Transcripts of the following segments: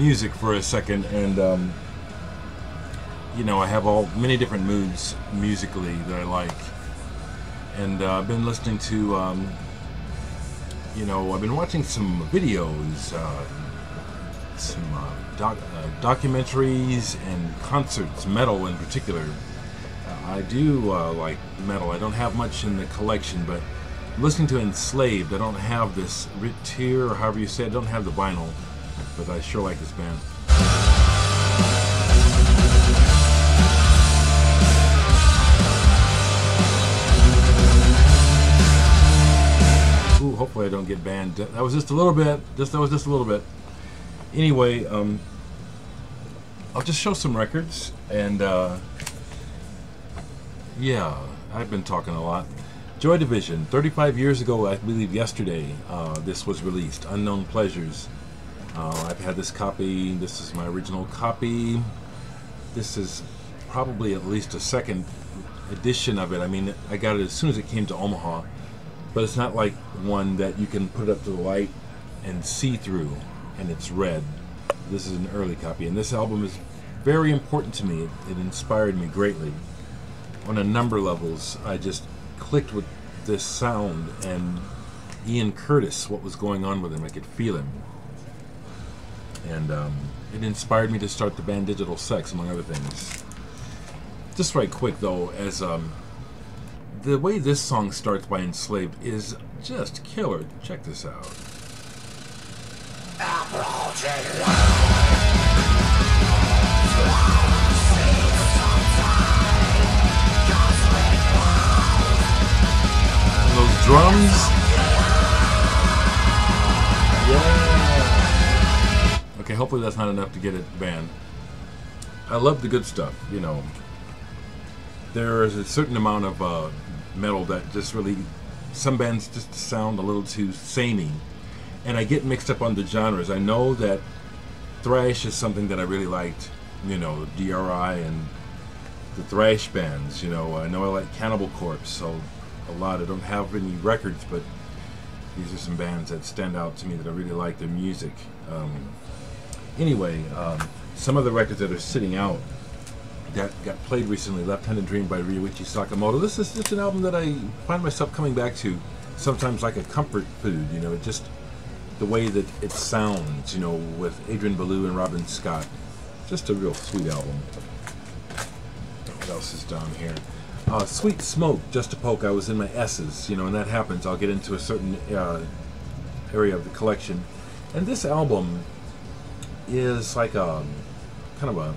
music for a second, and you know, I have many different moods musically that I like, and I've been listening to, you know, I've been watching some videos, some documentaries and concerts, metal in particular. I do like metal. I don't have much in the collection, but listening to Enslaved, I don't have this tier, or however you say it, I don't have the vinyl, but I sure like this band. Ooh, hopefully I don't get banned. That was just a little bit. That was just a little bit. Anyway, I'll just show some records, and yeah, I've been talking a lot. Joy Division, 35 years ago, I believe yesterday, this was released. Unknown Pleasures. I've had this copy. This is my original copy. This is probably at least a second edition of it. I mean, I got it as soon as it came to Omaha, but it's not like one that you can put up to the light and see through, and it's red. This is an early copy, and this album is very important to me. It inspired me greatly. On a number of levels, I just clicked with this sound, and Ian Curtis, what was going on with him, I could feel him. And it inspired me to start the band Digital Sex, among other things. Just right quick, though, as the way this song starts by Enslaved is just killer. Check this out. And those drums. Yeah. Okay, hopefully that's not enough to get it banned. I love the good stuff, you know. There is a certain amount of metal that just really, some bands just sound a little too samey, and I get mixed up on the genres. I know that thrash is something that I really liked, you know, DRI and the thrash bands, you know. I know I like Cannibal Corpse so a lot. I don't have any records, but these are some bands that stand out to me that I really like their music. Anyway, some of the records that are sitting out that got played recently, Left-Handed Dream by Ryuichi Sakamoto. This is just an album that I find myself coming back to sometimes like a comfort food, you know. It just, the way that it sounds, you know, with Adrian Belew and Robin Scott. Just a real sweet album. What else is down here? Sweet Smoke, Just a Poke. I was in my S's, you know, and that happens. I'll get into a certain area of the collection. And this album is like a kind of a,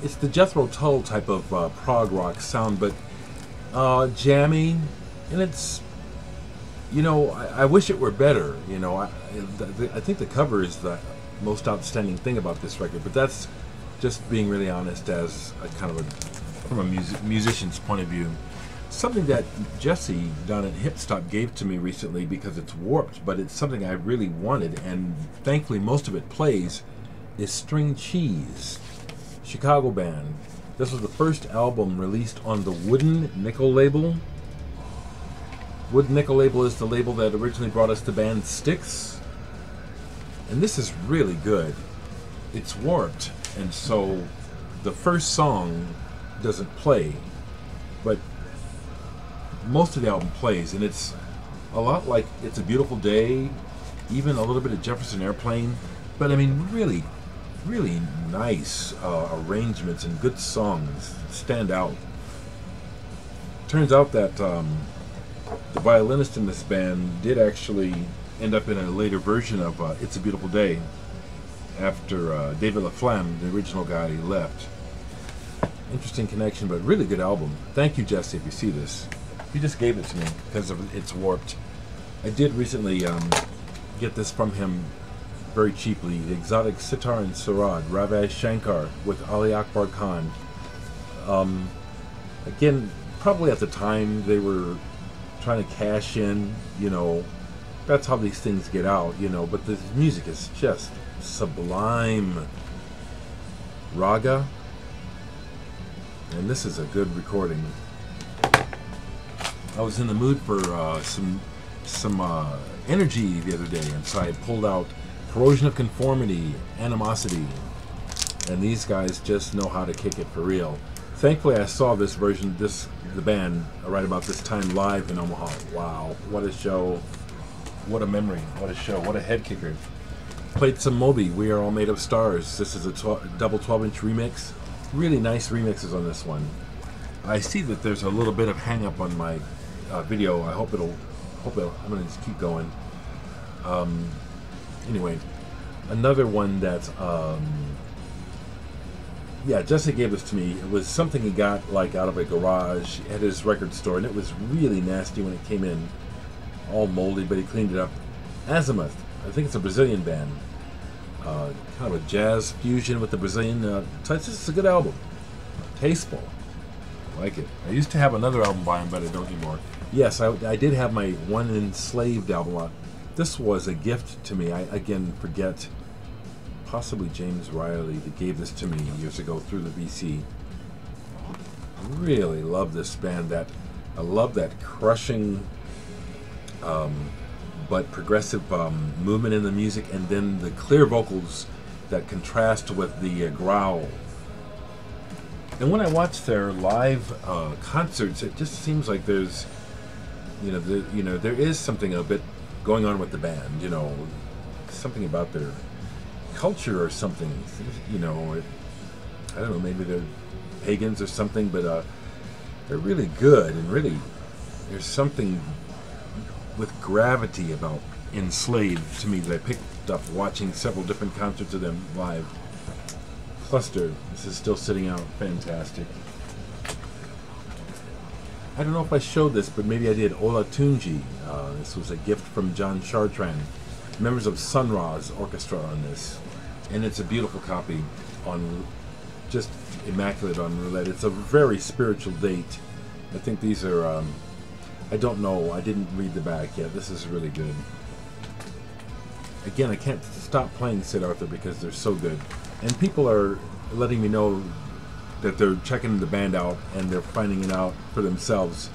it's the Jethro Tull type of prog rock sound, but jammy, and it's, you know, I wish it were better, you know. I think the cover is the most outstanding thing about this record, but that's just being really honest as a kind of a, from a musician's point of view. Something that Jesse down at Hip Stop gave to me recently, because it's warped, but it's something I really wanted, and thankfully most of it plays, is String Cheese, Chicago band. This was the first album released on the Wooden Nickel label. Wooden Nickel label is the label that originally brought us the band Styx, and this is really good. It's warped, and so the first song doesn't play, but most of the album plays, and it's a lot like It's a Beautiful Day, even a little bit of Jefferson Airplane, but I mean really, really nice arrangements and good songs stand out. Turns out that the violinist in this band did actually end up in a later version of It's a Beautiful Day after David LaFlamme, the original guy, left. Interesting connection, but really good album. Thank you, Jesse, if you see this. He just gave it to me because of It's Warped. I did recently get this from him very cheaply. The Exotic Sitar and Sarod, Ravaj Shankar with Ali Akbar Khan. Again, probably at the time they were trying to cash in, you know. That's how these things get out, you know. But this music is just sublime. Raga. And this is a good recording. I was in the mood for some energy the other day, and so I pulled out Corrosion of Conformity, Animosity, and these guys just know how to kick it for real. Thankfully, I saw this version, the band, right about this time live in Omaha. Wow, what a show! What a memory! What a show! What a head kicker! Played some Amobi, We Are All Made of Stars. This is a double 12-inch remix. Really nice remixes on this one. I see that there's a little bit of hang up on my video. I hope it'll. I'm gonna just keep going. Anyway, another one that yeah, Jesse gave this to me. It was something he got like out of a garage at his record store, and it was really nasty when it came in, all moldy. But he cleaned it up. Azimuth. I think it's a Brazilian band. Kind of a jazz fusion with the Brazilian touch. This is a good album. Tasteful. I like it. I used to have another album by him, but I don't anymore. Yes, I did have my one Enslaved album out. This was a gift to me. I, again, forget, possibly James Riley that gave this to me years ago through the VC. Really love this band. I love that crushing but progressive movement in the music, and then the clear vocals that contrast with the growl. And when I watch their live concerts, it just seems like there's, there is something a bit going on with the band. Something about their culture or something. I don't know. Maybe they're pagans or something, but they're really good, and really, there's something with gravity about Enslaved to me that I picked up watching several different concerts of them live. Cluster, this is still sitting out, fantastic. I don't know if I showed this, but maybe I did. Olatunji, this was a gift from John Chartrand, members of Sun Ra's orchestra on this, and it's a beautiful copy on, just immaculate on roulette. It's a very spiritual date. I think these are, I don't know, I didn't read the back yet. This is really good. Again, I can't stop playing Siddhartha because they're so good. And people are letting me know that they're checking the band out and they're finding it out for themselves,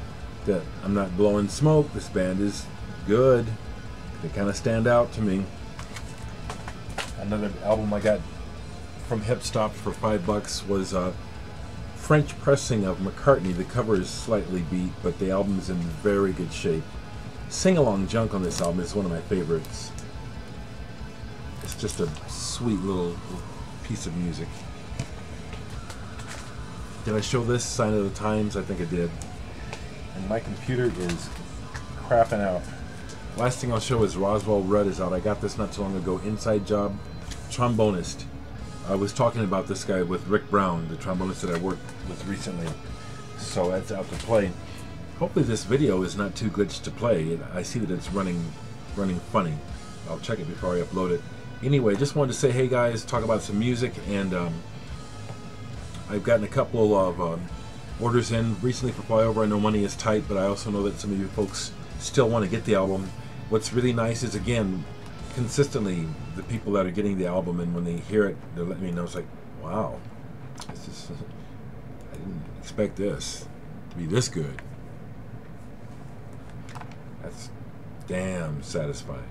that I'm not blowing smoke. This band is good. They kind of stand out to me. Another album I got from Hip Stop for $5 was a French pressing of Mccartney. The cover is slightly beat, but the album is in very good shape. Sing-along junk on this album is one of my favorites. It's just a sweet little piece of music. Did I show this, Sign of the Times? I think I did. And my computer is crapping out. Last thing I'll show is Roswell Red is out. I got this not too long ago. Inside Job, trombonist. I was talking about this guy with Rick Brown, the trombonist that I worked with recently. So that's out to play. Hopefully this video is not too glitched to play. I see that it's running funny. I'll check it before I upload it. Anyway, just wanted to say, hey guys, talk about some music, and I've gotten a couple of orders in recently for Flyover. I know money is tight, but I also know that some of you folks still want to get the album. What's really nice is, again, consistently the people that are getting the album, and when they hear it, they're letting me know, it's like, wow, this is, I didn't expect this to be this good. That's damn satisfying.